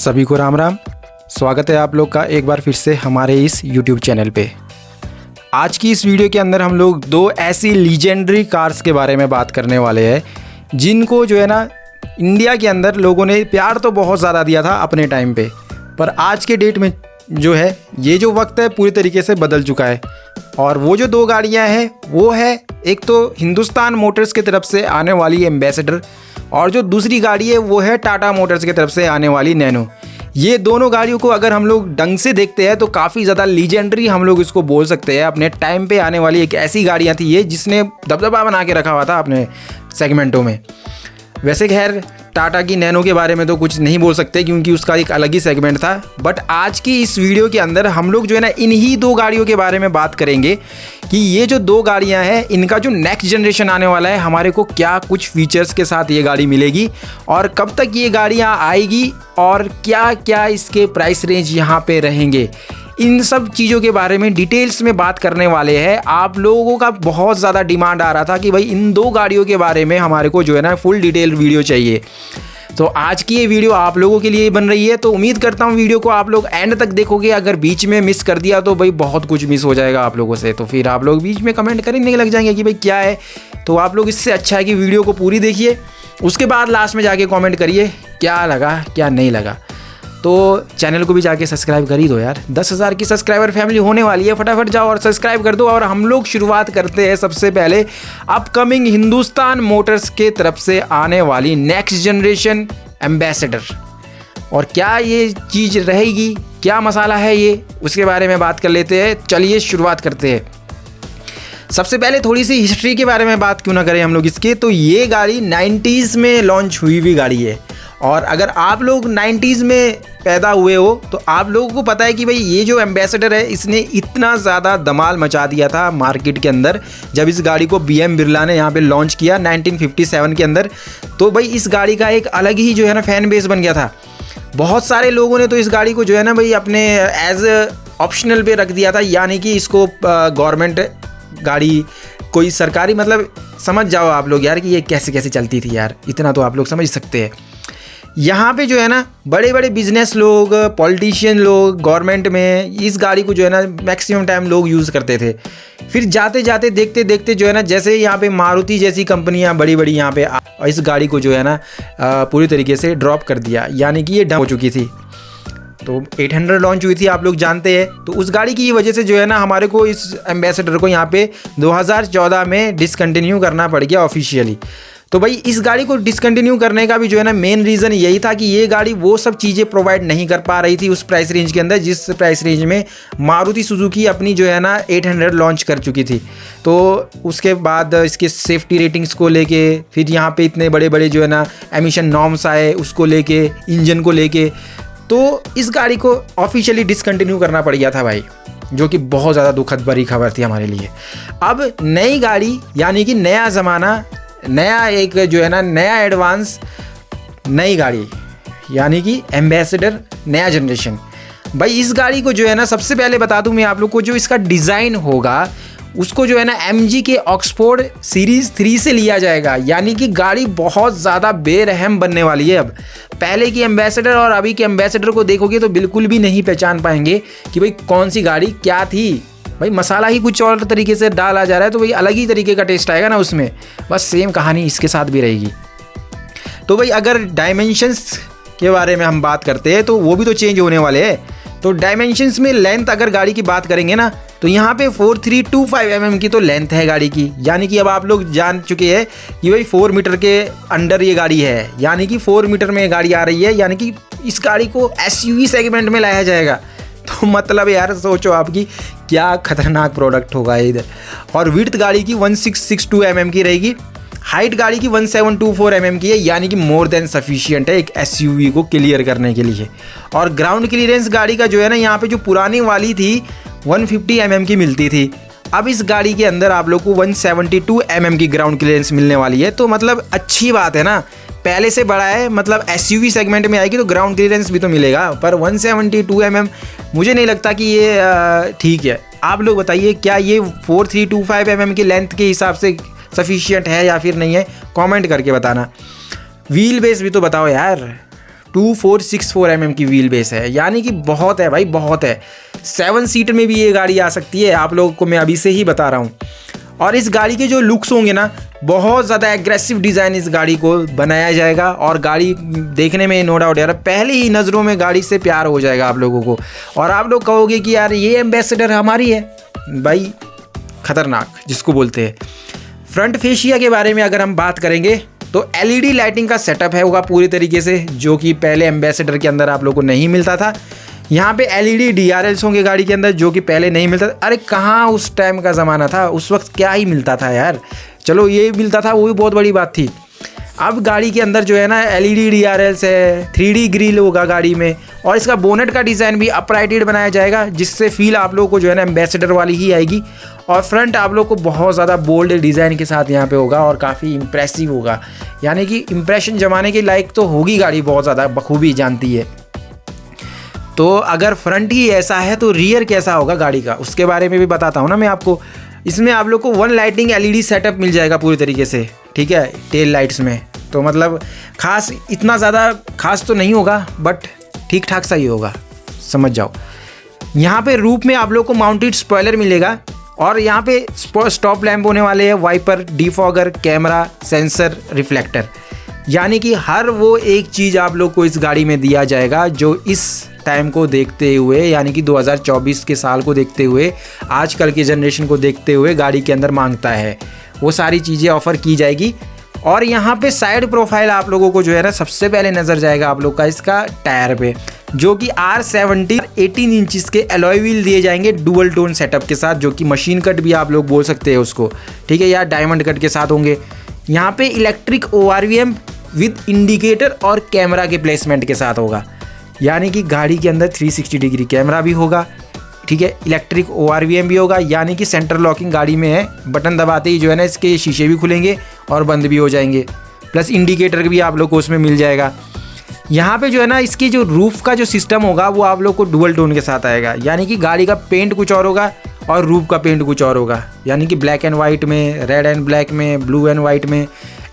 सभी को राम राम। स्वागत है आप लोग का एक बार फिर से हमारे इस YouTube चैनल पे। आज की इस वीडियो के अंदर हम लोग दो ऐसी लीजेंडरी कार्स के बारे में बात करने वाले हैं जिनको जो है ना इंडिया के अंदर लोगों ने प्यार तो बहुत ज़्यादा दिया था अपने टाइम पे, पर आज के डेट में जो है ये जो वक्त है पूरी तरीके से बदल चुका है। और वो जो दो गाड़ियाँ हैं वो है एक तो हिंदुस्तान मोटर्स की तरफ से आने वाली एम्बेसडर और जो दूसरी गाड़ी है वो है टाटा मोटर्स की तरफ से आने वाली नैनो। ये दोनों गाड़ियों को अगर हम लोग ढंग से देखते हैं तो काफ़ी ज़्यादा लीजेंडरी हम लोग इसको बोल सकते हैं। अपने टाइम पे आने वाली एक ऐसी गाड़ियाँ थी ये जिसने दबदबा बना के रखा हुआ था अपने सेगमेंटों में। वैसे खैर टाटा की नैनो के बारे में तो कुछ नहीं बोल सकते क्योंकि उसका एक अलग ही सेगमेंट था, बट आज की इस वीडियो के अंदर हम लोग जो है ना इन्हीं दो गाड़ियों के बारे में बात करेंगे कि ये जो दो गाड़ियां हैं इनका जो नेक्स्ट जनरेशन आने वाला है हमारे को क्या कुछ फीचर्स के साथ ये गाड़ी मिलेगी और कब तक ये गाड़ियां आएगी और क्या क्या इसके प्राइस रेंज यहाँ पे रहेंगे। इन सब चीज़ों के बारे में डिटेल्स में बात करने वाले हैं। आप लोगों का बहुत ज़्यादा डिमांड आ रहा था कि भाई इन दो गाड़ियों के बारे में हमारे को जो है ना फुल डिटेल वीडियो चाहिए, तो आज की ये वीडियो आप लोगों के लिए बन रही है। तो उम्मीद करता हूँ वीडियो को आप लोग एंड तक देखोगे। अगर बीच में मिस कर दिया तो भाई बहुत कुछ मिस हो जाएगा आप लोगों से, तो फिर आप लोग बीच में कमेंट करने लग जाएंगे कि भाई क्या है। तो आप लोग इससे अच्छा है कि वीडियो को पूरी देखिए, उसके बाद लास्ट में जाके कमेंट करिए क्या लगा क्या नहीं लगा। तो चैनल को भी जाके सब्सक्राइब कर ही दो यार, 10,000 की सब्सक्राइबर फैमिली होने वाली है। फटाफट जाओ और सब्सक्राइब कर दो। और हम लोग शुरुआत करते हैं सबसे पहले अपकमिंग हिंदुस्तान मोटर्स के तरफ से आने वाली नेक्स्ट जनरेशन एम्बेसडर। और क्या ये चीज़ रहेगी, क्या मसाला है ये, उसके बारे में बात कर लेते हैं। चलिए शुरुआत करते हैं। सबसे पहले थोड़ी सी हिस्ट्री के बारे में बात क्यों ना करें हम लोग इसके। तो ये गाड़ी 90s में लॉन्च हुई हुई गाड़ी है और अगर आप लोग 90s में पैदा हुए हो तो आप लोगों को पता है कि भाई ये जो एम्बेसडर है इसने इतना ज़्यादा धमाल मचा दिया था मार्केट के अंदर जब इस गाड़ी को BM बिरला ने यहाँ पे लॉन्च किया 1957 के अंदर। तो भाई इस गाड़ी का एक अलग ही जो है ना फैन बेस बन गया था। बहुत सारे लोगों ने तो इस गाड़ी को जो है ना भाई अपने एज ऑप्शनल पे रख दिया था, यानी कि इसको गवर्नमेंट गाड़ी कोई सरकारी, मतलब समझ जाओ आप लोग यार कि ये कैसे कैसे चलती थी यार, इतना तो आप लोग समझ सकते हैं। यहाँ पे जो है ना बड़े बड़े बिजनेस लोग, पॉलिटिशियन लोग, गवर्नमेंट में इस गाड़ी को जो है ना मैक्सिमम टाइम लोग यूज़ करते थे। फिर जाते जाते देखते देखते जो है ना जैसे यहाँ पे मारुति जैसी कंपनियाँ बड़ी बड़ी यहाँ पे इस गाड़ी को जो है ना पूरी तरीके से ड्रॉप कर दिया, यानी कि ये डंप हो चुकी थी। तो 800 लॉन्च हुई थी आप लोग जानते हैं। तो उस गाड़ी की वजह से जो है ना हमारे को इस एम्बेसडर को यहाँ पे 2014 में डिसकंटिन्यू करना पड़ गया ऑफिशियली। तो भाई इस गाड़ी को डिसकंटिन्यू करने का भी जो है ना मेन रीज़न यही था कि ये गाड़ी वो सब चीज़ें प्रोवाइड नहीं कर पा रही थी उस प्राइस रेंज के अंदर जिस प्राइस रेंज में मारुति सुजुकी अपनी जो है ना 800 लॉन्च कर चुकी थी। तो उसके बाद इसके सेफ्टी रेटिंग्स को लेके फिर यहाँ पे इतने बड़े बड़े जो है ना एमिशन नॉर्म्स आए उसको लेके, इंजन को लेके, तो इस गाड़ी को ऑफिशियली डिसकंटिन्यू करना पड़ गया था भाई, जो कि बहुत ज़्यादा दुखद भरी खबर थी हमारे लिए। अब नई गाड़ी यानी कि नया ज़माना, नया एक जो है ना नया एडवांस नई गाड़ी यानी कि एम्बेसडर नया जनरेशन। भाई इस गाड़ी को जो है ना सबसे पहले बता दूं मैं आप लोग को, जो इसका डिज़ाइन होगा उसको जो है ना MG के ऑक्सफोर्ड सीरीज़ 3 से लिया जाएगा, यानी कि गाड़ी बहुत ज़्यादा बेरहम बनने वाली है। अब पहले की एम्बेसडर और अभी के एम्बेसडर को देखोगे तो बिल्कुल भी नहीं पहचान पाएंगे कि भाई कौन सी गाड़ी क्या थी। भाई मसाला ही कुछ और तरीके से डाला जा रहा है तो भाई अलग ही तरीके का टेस्ट आएगा ना उसमें। बस सेम कहानी इसके साथ भी रहेगी। तो भाई अगर डायमेंशंस के बारे में हम बात करते हैं तो वो भी तो चेंज होने वाले हैं। तो डायमेंशंस में लेंथ अगर गाड़ी की बात करेंगे ना तो यहाँ पे 4325 mm की तो लेंथ है गाड़ी की, यानी कि अब आप लोग जान चुके हैं कि भाई 4 मीटर के अंडर ये गाड़ी है, यानी कि 4 मीटर में ये गाड़ी आ रही है, यानी कि इस गाड़ी को SUV सेगमेंट में लाया जाएगा। तो मतलब यार सोचो आपकी क्या खतरनाक प्रोडक्ट होगा इधर। और विड्थ गाड़ी की 1662 mm की रहेगी, हाइट गाड़ी की 1724 mm की है, यानी कि मोर देन सफिशिएंट है एक SUV को क्लियर करने के लिए। और ग्राउंड क्लियरेंस गाड़ी का जो है ना यहाँ पे जो पुरानी वाली थी 150 mm की मिलती थी, अब इस गाड़ी के अंदर आप लोग को 172 mm की ग्राउंड क्लियरेंस मिलने वाली है। तो मतलब अच्छी बात है ना, पहले से बड़ा है, मतलब SUV सेगमेंट में आएगी तो ग्राउंड क्लियरेंस भी तो मिलेगा। पर 172 mm मुझे नहीं लगता कि ये ठीक है। आप लोग बताइए क्या ये 4325 mm की लेंथ के हिसाब से सफिशिएंट है या फिर नहीं है, कमेंट करके बताना। व्हील बेस भी तो बताओ यार, 2464 mm की व्हील बेस है, यानी कि बहुत है भाई, बहुत है। 7 सीटर में भी ये गाड़ी आ सकती है, आप लोगों को मैं अभी से ही बता रहा हूँ। और इस गाड़ी के जो लुक्स होंगे ना, बहुत ज़्यादा एग्रेसिव डिज़ाइन इस गाड़ी को बनाया जाएगा और गाड़ी देखने में नो डाउट यार पहले ही नज़रों में गाड़ी से प्यार हो जाएगा आप लोगों को, और आप लोग कहोगे कि यार ये एम्बेसडर हमारी है भाई, खतरनाक जिसको बोलते हैं। फ्रंट फेशिया के बारे में अगर हम बात करेंगे तो LED लाइटिंग का सेटअप है होगा पूरी तरीके से, जो कि पहले एम्बेसडर के अंदर आप लोगों को नहीं मिलता था। यहाँ पे LED DRLs होंगे गाड़ी के अंदर, जो कि पहले नहीं मिलता था। अरे कहाँ उस टाइम का ज़माना था, उस वक्त क्या ही मिलता था यार, चलो ये मिलता था वो भी बहुत बड़ी बात थी। अब गाड़ी के अंदर जो है ना LED DRLs है, 3D ग्रिल होगा गाड़ी में, और इसका बोनेट का डिज़ाइन भी अपराइटेड बनाया जाएगा, जिससे फील आप लोगों को जो है ना एम्बेसडर वाली ही आएगी। और फ्रंट आप लोग को बहुत ज़्यादा बोल्ड डिज़ाइन के साथ यहाँ पे होगा और काफ़ी इम्प्रेसिव होगा, यानी कि इम्प्रेशन जमाने के लायक तो होगी गाड़ी, बहुत ज़्यादा बखूबी जानती है। तो अगर फ्रंट ही ऐसा है तो रियर कैसा होगा गाड़ी का, उसके बारे में भी बताता हूँ ना मैं आपको। इसमें आप लोग को 1 लाइटिंग LED सेटअप मिल जाएगा पूरी तरीके से, ठीक है, टेल लाइट्स में। तो मतलब खास इतना ज़्यादा खास तो नहीं होगा, बट ठीक ठाक सा ही होगा, समझ जाओ। यहाँ पे रूफ में आप लोग को माउंटेड स्पॉइलर मिलेगा, और यहाँ पे स्टॉप लैम्प होने वाले हैं, wiper, defogger, camera, sensor, reflector, यानी कि हर वो एक चीज़ आप लोग को इस गाड़ी में दिया जाएगा जो इस टाइम को देखते हुए, यानी कि 2024 के साल को देखते हुए, आजकल की जनरेशन को देखते हुए गाड़ी के अंदर मांगता है, वो सारी चीज़ें ऑफ़र की जाएगी। और यहाँ पे साइड प्रोफाइल आप लोगों को जो है ना सबसे पहले नज़र जाएगा आप लोग का इसका टायर पे, जो कि R70 18 इंचज़ के अलॉय व्हील दिए जाएंगे डुअल टोन सेटअप के साथ, जो कि मशीन कट भी आप लोग बोल सकते हैं उसको, ठीक है, या डायमंड कट के साथ होंगे। यहाँ पे इलेक्ट्रिक ORVM विद इंडिकेटर और कैमरा के प्लेसमेंट के साथ होगा, यानी कि गाड़ी के अंदर 360 डिग्री कैमरा भी होगा, ठीक है, इलेक्ट्रिक ORVM भी होगा, यानी कि सेंटर लॉकिंग गाड़ी में है, बटन दबाते ही जो है ना इसके शीशे भी खुलेंगे और बंद भी हो जाएंगे, प्लस इंडिकेटर भी आप लोग को उसमें मिल जाएगा। यहाँ पे जो है ना इसकी जो रूफ का जो सिस्टम होगा वो आप लोग को डुअल टोन के साथ आएगा, यानी कि गाड़ी का पेंट कुछ और होगा और रूफ का पेंट कुछ और होगा, यानी कि ब्लैक एंड वाइट में, रेड एंड ब्लैक में, ब्लू एंड वाइट में,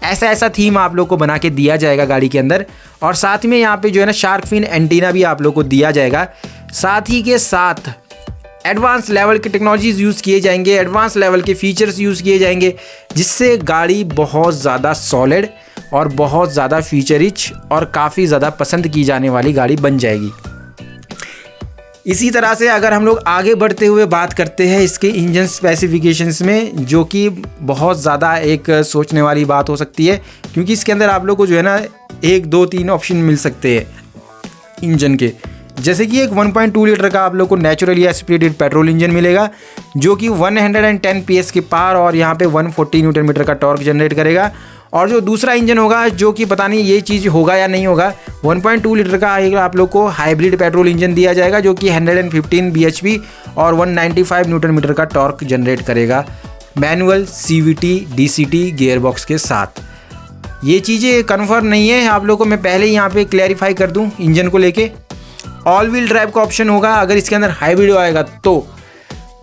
ऐसा थीम आप लोग को बना के दिया जाएगा गाड़ी के अंदर। और साथ में यहाँ पे जो है ना शार्क फिन एंटीना भी आप लोग को दिया जाएगा। साथ ही के साथ एडवांस लेवल की टेक्नोलॉजीज़ यूज़ किए जाएंगे, एडवांस लेवल के फीचर्स यूज़ किए जाएंगे, जिससे गाड़ी बहुत ज़्यादा सॉलिड और बहुत ज़्यादा फीचर रिच और काफ़ी ज़्यादा पसंद की जाने वाली गाड़ी बन जाएगी। इसी तरह से अगर हम लोग आगे बढ़ते हुए बात करते हैं इसके इंजन स्पेसिफिकेशंस में, जो कि बहुत ज़्यादा एक सोचने वाली बात हो सकती है, क्योंकि इसके अंदर आप लोग को जो है ना 1 2 3 ऑप्शन मिल सकते हैं इंजन के। जैसे कि एक 1.2 लीटर का आप लोग को नेचुरली एस्पिरेटेड पेट्रोल इंजन मिलेगा, जो कि 110 PS की पावर और यहाँ पे 140 न्यूटन मीटर का टॉर्क जनरेट करेगा। और जो दूसरा इंजन होगा, जो कि पता नहीं ये चीज़ होगा या नहीं होगा, 1.2 लीटर का आप लोग को हाइब्रिड पेट्रोल इंजन दिया जाएगा, जो कि 115 bhp और 195 न्यूटन मीटर का टॉर्क जनरेट करेगा, मैनुअल CVT DCT गियरबॉक्स के साथ। ये चीज़ें कन्फर्म नहीं है आप लोग को, मैं पहले यहाँ पे क्लैरिफाई कर दूँ इंजन को लेके। ऑल व्हील ड्राइव का ऑप्शन होगा अगर इसके अंदर हाइब्रिड आएगा तो।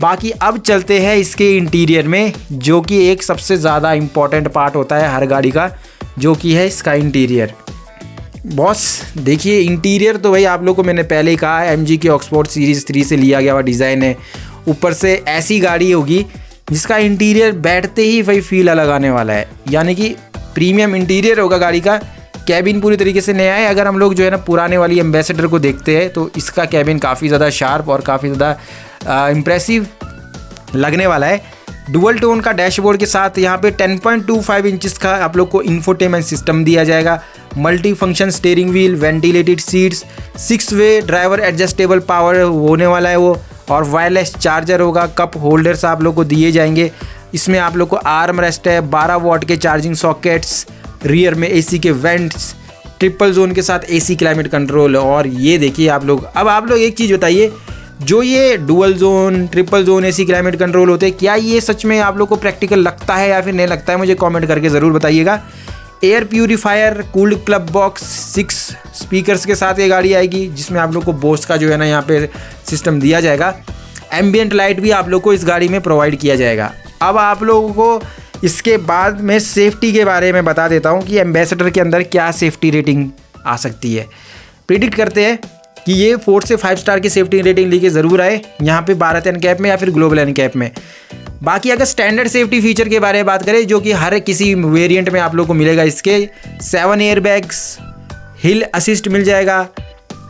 बाकी अब चलते हैं इसके इंटीरियर में, जो कि एक सबसे ज़्यादा इम्पॉर्टेंट पार्ट होता है हर गाड़ी का, जो कि है इसका इंटीरियर। बॉस देखिए इंटीरियर तो भाई आप लोग को मैंने पहले ही कहा, MG की ऑक्सफोर्ड सीरीज़ 3 से लिया गया हुआ डिज़ाइन है। ऊपर से ऐसी गाड़ी होगी जिसका इंटीरियर बैठते ही भाई फील अलग आने वाला है, यानी कि प्रीमियम इंटीरियर होगा गाड़ी का। कैबिन पूरी तरीके से नया है। अगर हम लोग जो है ना पुराने वाली एम्बेसडर को देखते हैं तो इसका कैबिन काफ़ी ज़्यादा शार्प और काफ़ी ज़्यादा इम्प्रेसिव लगने वाला है। डुअल टोन का डैशबोर्ड के साथ यहाँ पे 10.25 इंचज़ का आप लोग को इंफोटेनमेंट सिस्टम दिया जाएगा, multi function steering wheel, ventilated seats, 6 वे ड्राइवर एडजस्टेबल पावर होने वाला है वो, और वायरलेस चार्जर होगा। कप होल्डर्स आप लोग को दिए जाएंगे। इसमें आप लोग को आर्म रेस्ट है, 12 वॉट के चार्जिंग सॉकेट्स, रियर में AC के वेंट्स, ट्रिपल जोन के साथ AC क्लाइमेट कंट्रोल। और ये देखिए आप लोग, अब आप लोग एक चीज़ बताइए, जो ये dual zone, triple zone AC climate control होते हैं, क्या ये सच में आप लोग को प्रैक्टिकल लगता है या फिर नहीं लगता है? मुझे कमेंट करके ज़रूर बताइएगा। Air purifier, cooled club box, 6 speakers के साथ ये गाड़ी आएगी, जिसमें आप लोग को बोस का जो है ना यहाँ पे सिस्टम दिया जाएगा। एम्बियंट लाइट भी आप लोग को इस गाड़ी में प्रोवाइड किया जाएगा। अब आप लोगों को इसके बाद मैं सेफ्टी के बारे में बता देता हूँ कि एम्बेसडर के अंदर क्या सेफ्टी रेटिंग आ सकती है। प्रिडिक्ट करते हैं कि ये 4 से 5 स्टार की सेफ्टी रेटिंग लेके ज़रूर आए यहाँ पे भारत एनकैप में या फिर ग्लोबल एनकैप में। बाकी अगर स्टैंडर्ड सेफ्टी फीचर के बारे में बात करें, जो कि हर किसी वेरिएंट में आप लोग को मिलेगा, इसके 7 एयरबैग्स, हिल असिस्ट मिल जाएगा,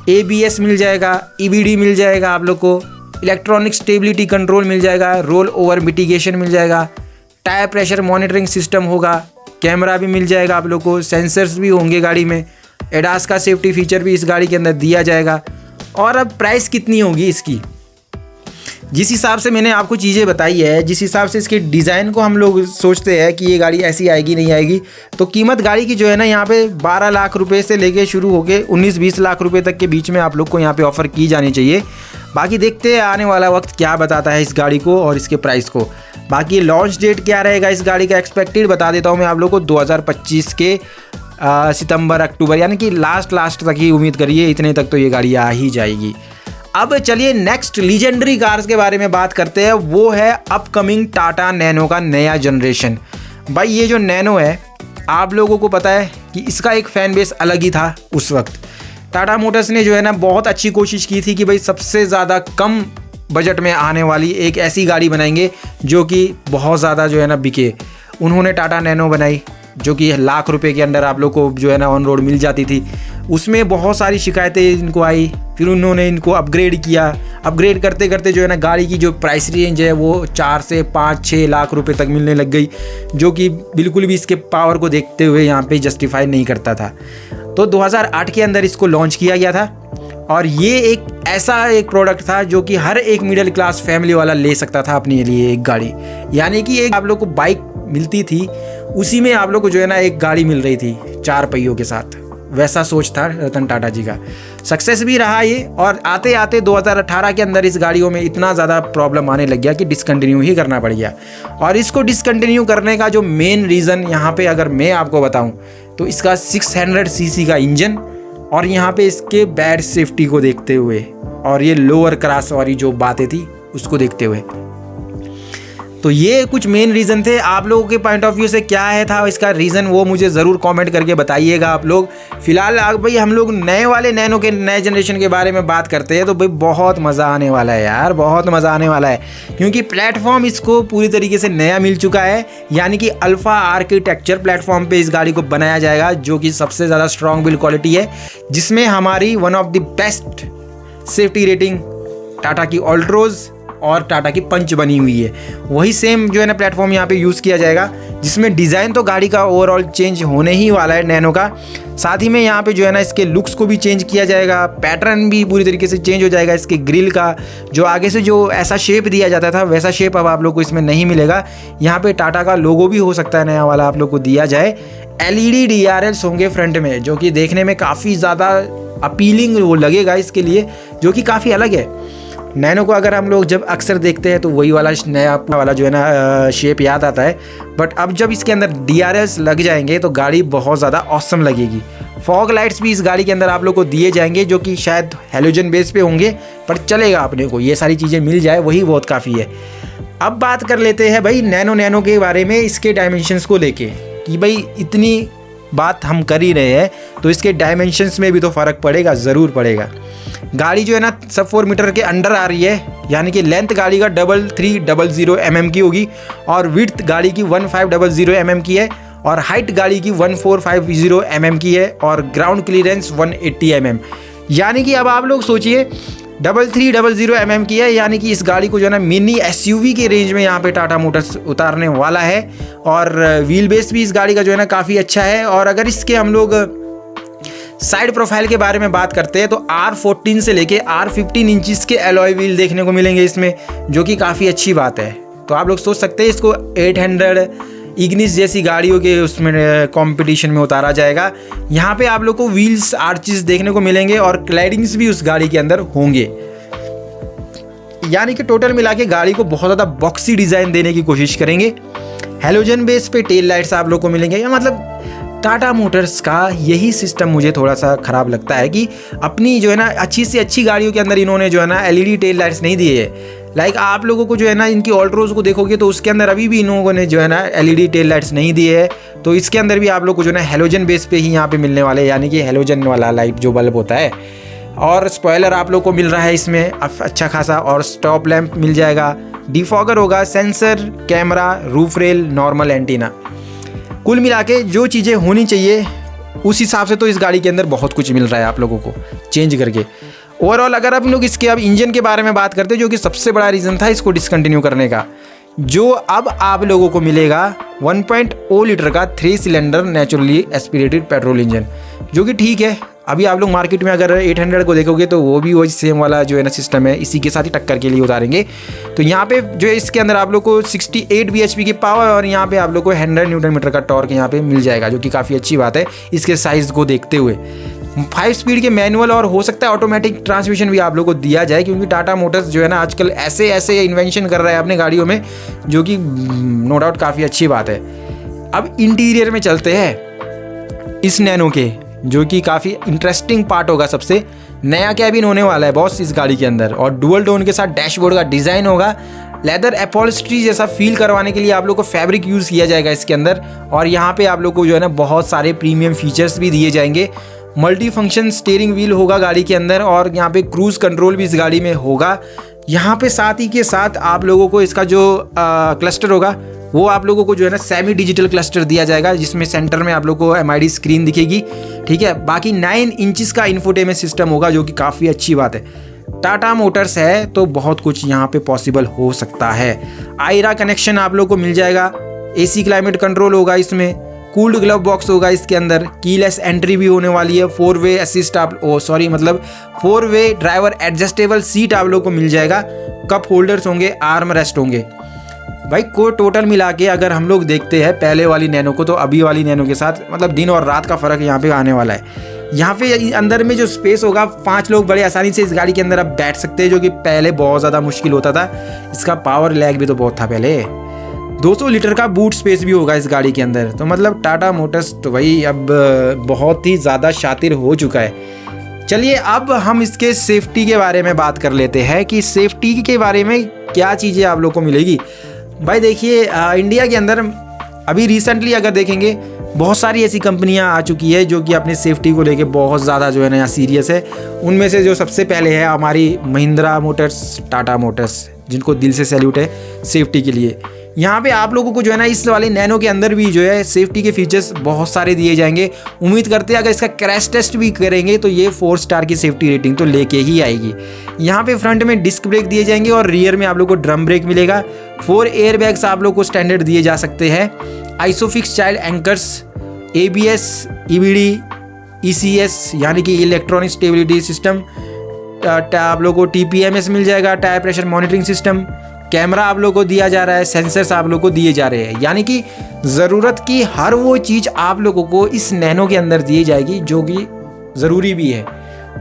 ABS मिल जाएगा, EBD मिल जाएगा आप लोग को, इलेक्ट्रॉनिक स्टेबिलिटी कंट्रोल मिल जाएगा, रोल ओवर मिटिगेशन मिल जाएगा, टायर प्रेशर मॉनिटरिंग सिस्टम होगा, कैमरा भी मिल जाएगा आप लोग को, सेंसर्स भी होंगे गाड़ी में, एडास का सेफ्टी फीचर भी इस गाड़ी के अंदर दिया जाएगा। और अब प्राइस कितनी होगी इसकी, जिस हिसाब से मैंने आपको चीज़ें बताई है, जिस हिसाब से इसके डिज़ाइन को हम लोग सोचते हैं कि ये गाड़ी ऐसी आएगी नहीं आएगी, तो कीमत गाड़ी की जो है ना यहाँ पे 12 लाख रुपए से लेके शुरू होके 19-20 लाख रुपए तक के बीच में आप लोग को यहाँ पे ऑफ़र की जानी चाहिए। बाकी देखते हैं आने वाला वक्त क्या बताता है इस गाड़ी को और इसके प्राइस को। बाकी लॉन्च डेट क्या रहेगा इस गाड़ी का एक्सपेक्टेड बता देता हूँ मैं आप लोग को, 2025 के सितंबर अक्टूबर, यानी कि लास्ट तक ही उम्मीद करिए, इतने तक तो ये गाड़ी आ ही जाएगी। अब चलिए नेक्स्ट लीजेंडरी कार्स के बारे में बात करते हैं, वो है अपकमिंग टाटा नैनो का नया जनरेशन। भाई ये जो नैनो है, आप लोगों को पता है कि इसका एक फ़ैन बेस अलग ही था उस वक्त। टाटा मोटर्स ने जो है ना बहुत अच्छी कोशिश की थी कि भाई सबसे ज़्यादा कम बजट में आने वाली एक ऐसी गाड़ी बनाएंगे जो कि बहुत ज़्यादा जो है ना बिके। उन्होंने टाटा नैनो बनाई जो कि लाख रुपए के अंदर आप लोग को जो है ना ऑन रोड मिल जाती थी। उसमें बहुत सारी शिकायतें इनको आई, फिर उन्होंने इनको अपग्रेड किया। अपग्रेड करते करते जो है ना गाड़ी की जो प्राइस रेंज है वो 4 से 5-6 लाख रुपए तक मिलने लग गई, जो कि बिल्कुल भी इसके पावर को देखते हुए यहाँ पे जस्टिफाई नहीं करता था। तो 2008 के अंदर इसको लॉन्च किया गया था और ये एक ऐसा एक प्रोडक्ट था जो कि हर एक मिडिल क्लास फैमिली वाला ले सकता था अपने लिए एक गाड़ी। यानी कि एक आप लोग को बाइक मिलती थी, उसी में आप लोग को जो है ना एक गाड़ी मिल रही थी 4 पहियों के साथ। वैसा सोच था रतन टाटा जी का। सक्सेस भी रहा ये, और आते आते 2018 के अंदर इस गाड़ियों में इतना ज़्यादा प्रॉब्लम आने लग गया कि डिसकंटिन्यू ही करना पड़ गया। और इसको डिसकंटिन्यू करने का जो मेन रीज़न यहाँ पे अगर मैं आपको बताऊँ तो इसका 600 सीसी का इंजन, और यहाँ पे इसके बैड सेफ्टी को देखते हुए और ये लोअर क्लास वाली जो बातें थी उसको देखते हुए। तो ये कुछ मेन रीज़न थे। आप लोगों के पॉइंट ऑफ व्यू से क्या है था इसका रीज़न, वो मुझे ज़रूर कमेंट करके बताइएगा आप लोग। फिलहाल भाई हम लोग नए वाले नैनो के नए जनरेशन के बारे में बात करते हैं तो भाई बहुत मज़ा आने वाला है यार, बहुत मज़ा आने वाला है, क्योंकि प्लेटफॉर्म इसको पूरी तरीके से नया मिल चुका है। यानी कि अल्फ़ा आर्किटेक्चर प्लेटफॉर्म पे इस गाड़ी को बनाया जाएगा, जो कि सबसे ज़्यादा स्ट्रॉन्ग बिल्ड क्वालिटी है, जिसमें हमारी one of the best safety rating Tata की ऑल्ट्रोज़ और टाटा की पंच बनी हुई है। वही सेम जो है ना प्लेटफॉर्म यहाँ पे यूज़ किया जाएगा, जिसमें डिज़ाइन तो गाड़ी का ओवरऑल चेंज होने ही वाला है नैनो का। साथ ही में यहाँ पे जो है ना इसके लुक्स को भी चेंज किया जाएगा, पैटर्न भी पूरी तरीके से चेंज हो जाएगा। इसके ग्रिल का जो आगे से जो ऐसा शेप दिया जाता था वैसा शेप अब आप लोग को इसमें नहीं मिलेगा। यहाँ पे टाटा का लोगो भी हो सकता है नया वाला आप लोग को दिया जाए। LED DRLs होंगे फ्रंट में, जो कि देखने में काफ़ी ज़्यादा अपीलिंग वो लगेगा इसके लिए, जो कि काफ़ी अलग है। नैनो को अगर हम लोग जब अक्सर देखते हैं तो वही वाला नया वाला जो है ना शेप याद आता है, बट अब जब इसके अंदर DRLs लग जाएंगे तो गाड़ी बहुत ज़्यादा ऑसम लगेगी। फॉग लाइट्स भी इस गाड़ी के अंदर आप लोग को दिए जाएंगे, जो कि शायद हैलोजन बेस पे होंगे, पर चलेगा अपने को, ये सारी चीज़ें मिल जाए वही बहुत काफ़ी है। अब बात कर लेते हैं भाई नैनो के बारे में, इसके डायमेंशंस को लेके, कि भाई इतनी बात हम कर ही रहे हैं तो इसके डायमेंशंस में भी तो फ़र्क पड़ेगा, ज़रूर पड़ेगा। गाड़ी जो है ना सब 4 मीटर के अंडर आ रही है, यानी कि लेंथ गाड़ी का 3300 mm की होगी, और विड्थ गाड़ी की 1500 mm की है, और हाइट गाड़ी की 1450 mm की है, और ग्राउंड क्लियरेंस 180 mm। यानी कि अब आप लोग सोचिए 3300 mm की है, यानी कि इस गाड़ी को जो है ना मिनी SUV के रेंज में यहाँ पे टाटा मोटर्स उतारने वाला है। और व्हील बेस भी इस गाड़ी का जो है ना काफ़ी अच्छा है। और अगर इसके हम लोग साइड प्रोफाइल के बारे में बात करते हैं तो R14 से लेके R15 इंचज़ के एलॉय व्हील देखने को मिलेंगे इसमें, जो कि काफ़ी अच्छी बात है। तो आप लोग सोच सकते हैं इसको 800 इग्निस जैसी गाड़ियों के उसमें कंपटीशन में उतारा जाएगा। यहाँ पे आप लोग को व्हील्स आर्चेस देखने को मिलेंगे और क्लैडिंग्स भी उस गाड़ी के अंदर होंगे। यानी कि टोटल मिला के गाड़ी को बहुत ज़्यादा बॉक्सी डिज़ाइन देने की कोशिश करेंगे। हेलोजन बेस पे टेल लाइट्स आप लोग को मिलेंगे। या मतलब टाटा मोटर्स का यही सिस्टम मुझे थोड़ा सा ख़राब लगता है कि अपनी जो है ना अच्छी से अच्छी गाड़ियों के अंदर इन्होंने जो है ना LED टेल लाइट्स नहीं दिए है, लाइक आप लोगों को जो है ना इनकी ऑल्ट्रोज को देखोगे तो उसके अंदर अभी भी इन लोगों ने जो है ना LED टेल लाइट्स नहीं दी है। तो इसके अंदर भी आप लोग को जो है ना हेलोजन बेस पे ही यहाँ पे मिलने वाले, यानी कि हेलोजन वाला लाइट जो बल्ब होता है। और स्पॉयलर आप लोग को मिल रहा है इसमें अच्छा खासा, और स्टॉप लैंप मिल जाएगा, डिफॉगर होगा, sensor, camera, roof rail, normal antenna. कुल मिला के जो चीज़ें होनी चाहिए उस हिसाब से तो इस गाड़ी के अंदर बहुत कुछ मिल रहा है आप लोगों को चेंज करके। ओवरऑल अगर आप लोग इसके अब इंजन के बारे में बात करते हैं, जो कि सबसे बड़ा रीज़न था इसको डिसकंटिन्यू करने का, जो अब आप लोगों को मिलेगा 1.0 लीटर का 3 cylinder naturally aspirated petrol engine, जो कि ठीक है। अभी आप लोग मार्केट में अगर 800 को देखोगे तो वो भी वही सेम वाला जो है ना सिस्टम है, इसी के साथ ही टक्कर के लिए उतारेंगे। तो यहाँ पे जो है इसके अंदर आप लोग को 68 bhp की पावर और यहाँ पे आप लोग को 100 न्यूटन मीटर का टॉर्क यहाँ पे मिल जाएगा, जो कि काफ़ी अच्छी बात है इसके साइज़ को देखते हुए। 5 स्पीड के मैनुअल और हो सकता है ऑटोमेटिक ट्रांसमिशन भी आप लोग को दिया जाए, क्योंकि टाटा मोटर्स जो है ना आजकल ऐसे ऐसे इन्वेंशन कर रहा है अपने गाड़ियों में, जो कि नो डाउट काफ़ी अच्छी बात है। अब इंटीरियर में चलते हैं इस नैनो के, जो कि काफ़ी इंटरेस्टिंग पार्ट होगा। सबसे नया कैबिन होने वाला है बॉस इस गाड़ी के अंदर, और डुअल टोन के साथ डैशबोर्ड का डिज़ाइन होगा। लेदर अपॉल्स्ट्री जैसा फील करवाने के लिए आप लोग को फैब्रिक यूज़ किया जाएगा इसके अंदर, और यहाँ पे आप लोग को जो है ना बहुत सारे प्रीमियम फीचर्स भी दिए जाएंगे। मल्टी फंक्शन स्टीयरिंग व्हील होगा गाड़ी के अंदर, और यहाँ पे क्रूज़ कंट्रोल भी इस गाड़ी में होगा। यहाँ पे साथ ही के साथ आप लोगों को इसका जो क्लस्टर होगा वो आप लोगों को जो है ना सेमी डिजिटल क्लस्टर दिया जाएगा, जिसमें सेंटर में आप लोगों को MID स्क्रीन दिखेगी, ठीक है। बाकी 9 इंचेस का इंफोटेनमेंट सिस्टम होगा, जो कि काफ़ी अच्छी बात है। टाटा मोटर्स है तो बहुत कुछ यहाँ पे पॉसिबल हो सकता है। आयरा कनेक्शन आप लोग को मिल जाएगा, AC क्लाइमेट कंट्रोल होगा इसमें, कूल्ड ग्लव बॉक्स होगा इसके अंदर, कीलेस एंट्री भी होने वाली है, 4-वे असिस्ट मतलब 4-वे ड्राइवर एडजस्टेबल सीट आप लोग को मिल जाएगा, कप होल्डर्स होंगे, आर्म रेस्ट होंगे। भाई को टोटल मिला के अगर हम लोग देखते हैं पहले वाली नैनो को तो अभी वाली नैनो के साथ मतलब दिन और रात का फ़र्क यहाँ पे आने वाला है। यहाँ पे अंदर में जो स्पेस होगा 5 लोग बड़े आसानी से इस गाड़ी के अंदर अब बैठ सकते हैं, जो कि पहले बहुत ज़्यादा मुश्किल होता था। इसका पावर लैग भी तो बहुत था पहले। 200 लीटर का बूट स्पेस भी होगा इस गाड़ी के अंदर। तो मतलब टाटा मोटर्स तो भाई अब बहुत ही ज़्यादा शातिर हो चुका है। चलिए अब हम इसके सेफ्टी के बारे में बात कर लेते हैं कि सेफ्टी के बारे में क्या चीज़ें आप लोग को मिलेगी। भाई देखिए इंडिया के अंदर अभी रिसेंटली अगर देखेंगे बहुत सारी ऐसी कंपनियां आ चुकी है जो कि अपने सेफ्टी को लेके बहुत ज़्यादा जो है ना सीरियस है। उनमें से जो सबसे पहले है हमारी महिंद्रा मोटर्स, टाटा मोटर्स, जिनको दिल से सैल्यूट है सेफ्टी के लिए। यहाँ पे आप लोगों को जो है ना इस वाले नैनो के अंदर भी जो है सेफ्टी के फीचर्स बहुत सारे दिए जाएंगे। उम्मीद करते हैं अगर इसका क्रैश टेस्ट भी करेंगे तो ये 4 स्टार की सेफ्टी रेटिंग तो लेके ही आएगी। यहाँ पे फ्रंट में डिस्क ब्रेक दिए जाएंगे और रियर में आप लोग को ड्रम ब्रेक मिलेगा। 4 एयर बैग्स आप लोग को स्टैंडर्ड दिए जा सकते हैं। Isofix child anchors, ABS, EBD, ECS यानी कि इलेक्ट्रॉनिक स्टेबिलिटी सिस्टम, आप लोग को TPMS मिल जाएगा, tyre pressure monitoring system, camera आप लोग को दिया जा रहा है, सेंसर्स आप लोग को दिए जा रहे हैं। यानी कि ज़रूरत की हर वो चीज़ आप लोगों को इस नैनो के अंदर दी जाएगी, जो कि ज़रूरी भी है।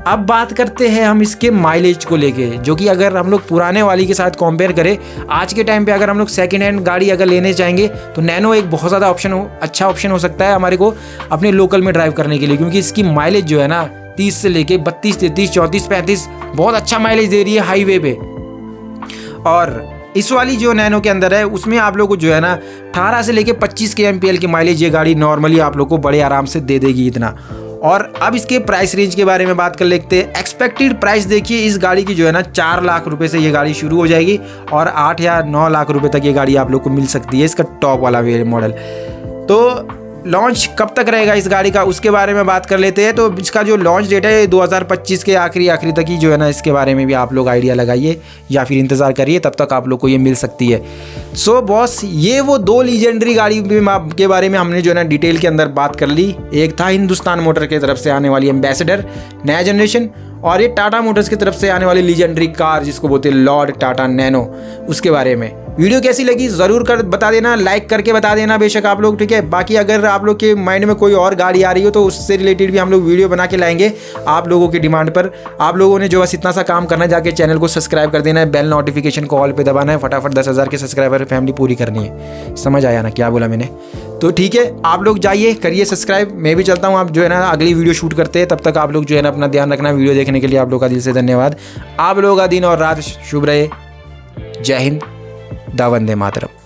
अब बात करते हैं हम इसके माइलेज को लेके, जो कि अगर हम लोग पुराने वाली के साथ कंपेयर करें, आज के टाइम पे अगर हम लोग सेकेंड हैंड गाड़ी अगर लेने चाहेंगे तो नैनो एक बहुत ज़्यादा अच्छा ऑप्शन हो सकता है हमारे को अपने लोकल में ड्राइव करने के लिए, क्योंकि इसकी माइलेज जो है ना 30 से लेके 32, 33, 34, 35 बहुत अच्छा माइलेज दे रही है हाईवे पे। और इस वाली जो नैनो के अंदर है उसमें आप लोग को जो है ना 18 से लेके 25 kmpl की माइलेज ये गाड़ी नॉर्मली आप लोग को बड़े आराम से दे देगी इतना। और अब इसके प्राइस रेंज के बारे में बात कर लेते हैं। एक्सपेक्टेड प्राइस देखिए इस गाड़ी की जो है ना 4 लाख रुपए से ये गाड़ी शुरू हो जाएगी और 8 या 9 लाख रुपए तक ये गाड़ी आप लोग को मिल सकती है, इसका टॉप वाला मॉडल। तो लॉन्च कब तक रहेगा इस गाड़ी का उसके बारे में बात कर लेते हैं। तो इसका जो लॉन्च डेट है 2025 के आखिरी तक ही जो है ना इसके बारे में भी आप लोग आइडिया लगाइए या फिर इंतज़ार करिए, तब तक आप लोग को ये मिल सकती है। सो बॉस ये वो 2 लीजेंडरी गाड़ी के बारे में हमने जो है ना डिटेल के अंदर बात कर ली। एक था हिंदुस्तान मोटर की तरफ से आने वाली एम्बेसडर नया जनरेशन, और ये टाटा मोटर्स की तरफ से आने वाली लीजेंडरी कार जिसको बोलते हैं लॉर्ड टाटा नैनो, उसके बारे में। वीडियो कैसी लगी ज़रूर बता देना, लाइक करके बता देना बेशक आप लोग, ठीक है। बाकी अगर आप लोग के माइंड में कोई और गाड़ी आ रही हो तो उससे रिलेटेड भी हम लोग वीडियो बना के लाएंगे आप लोगों की डिमांड पर। आप लोगों ने जो बस इतना सा काम करना है, जाके चैनल को सब्सक्राइब कर देना है, बेल नोटिफिकेशन को ऑल पे दबाना है, फटाफट 10,000 के सब्सक्राइबर फैमिली पूरी करनी है। समझ आया ना क्या बोला मैंने? तो ठीक है आप लोग जाइए करिए सब्सक्राइब, मैं भी चलता हूँ। आप जो है ना अगली वीडियो शूट करते हैं, तब तक आप लोग जो है ना अपना ध्यान रखना। वीडियो देखने के लिए आप लोग का दिल से धन्यवाद। आप लोगों का दिन और रात शुभ रहे। जय हिंद, द वंदे मातरम।